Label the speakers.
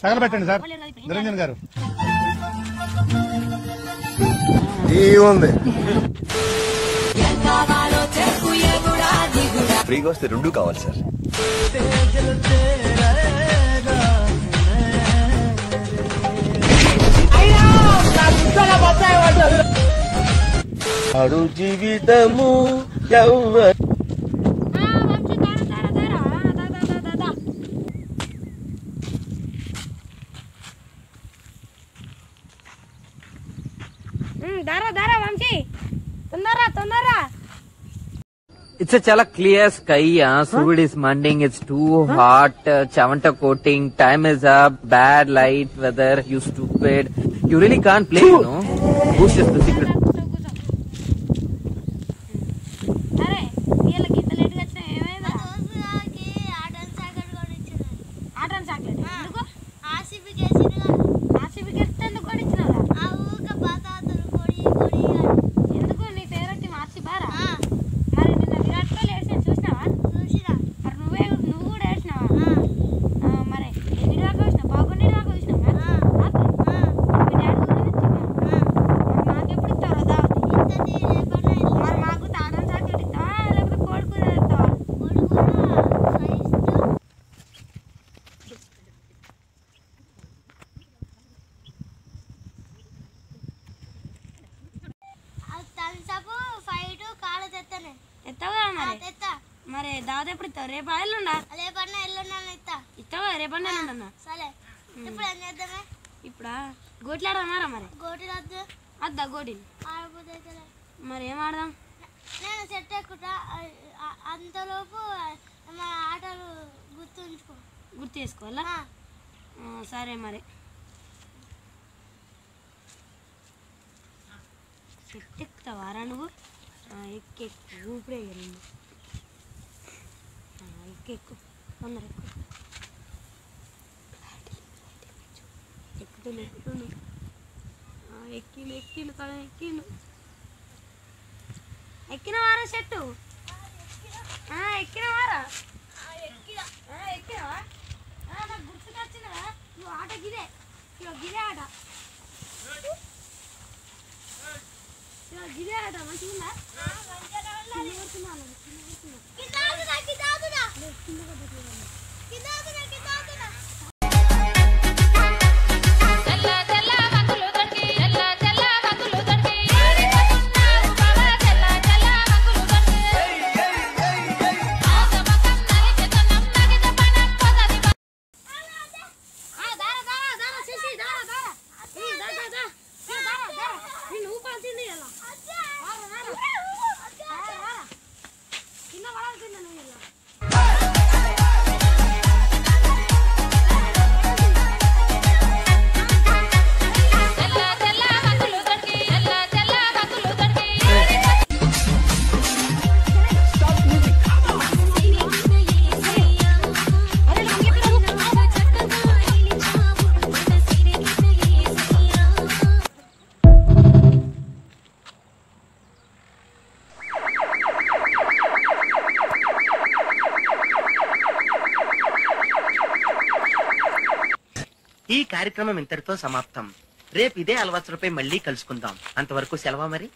Speaker 1: తగలబెట్టండి sir Niranjan గారు.
Speaker 2: ఉంది
Speaker 3: ఫ్రీగా వస్తే 2 కావాలి సార్.
Speaker 2: అడు జీవితము
Speaker 4: It's a chala clear sky, Sud is mending, it's too hot, chavanta coating, time is up, bad light, weather, you stupid. You really can't play, you know. Boost is the secret.
Speaker 5: మరి దాదా ఎప్పుడు ఇస్తావు? రేపు ఎల్లుండా? రేపన్నా ఎల్లుండా ఇస్తావా? రేపన్నా ఎల్లుండన్నా? సరే. ఇప్పుడు ఏం చేద్దామే? ఇప్పుడా గోట్లాడదామారా? మరి గోటీలు అద్దా గోటీలు మరి ఏం ఆడదాం? నేను సెట్ ఎక్కుతా అంతలోపు మా ఆటలు గుర్తు చేసుకోవాలా? సరే మరి సెట్ ఎక్కుతావారా నువ్వు? ఎక్కెక్కు ఊపిరే ఎక్కు తొందర ఎక్కుతుండు ఎక్కిండు కదా ఎక్కిన వారా చెట్టు ఎక్కిన వారా ఎక్కినవా? నాకు గుర్తుకొచ్చినదా నువ్వు ఆట గిదే గిదే ఆట గిదే ఆట మంచిగా
Speaker 6: ఈ కార్యక్రమం ఇంతటితో సమాప్తం. రేపు ఇదే అలవాట్లపై మళ్ళీ కలుసుకుందాం. అంతవరకు సెలవా మరి.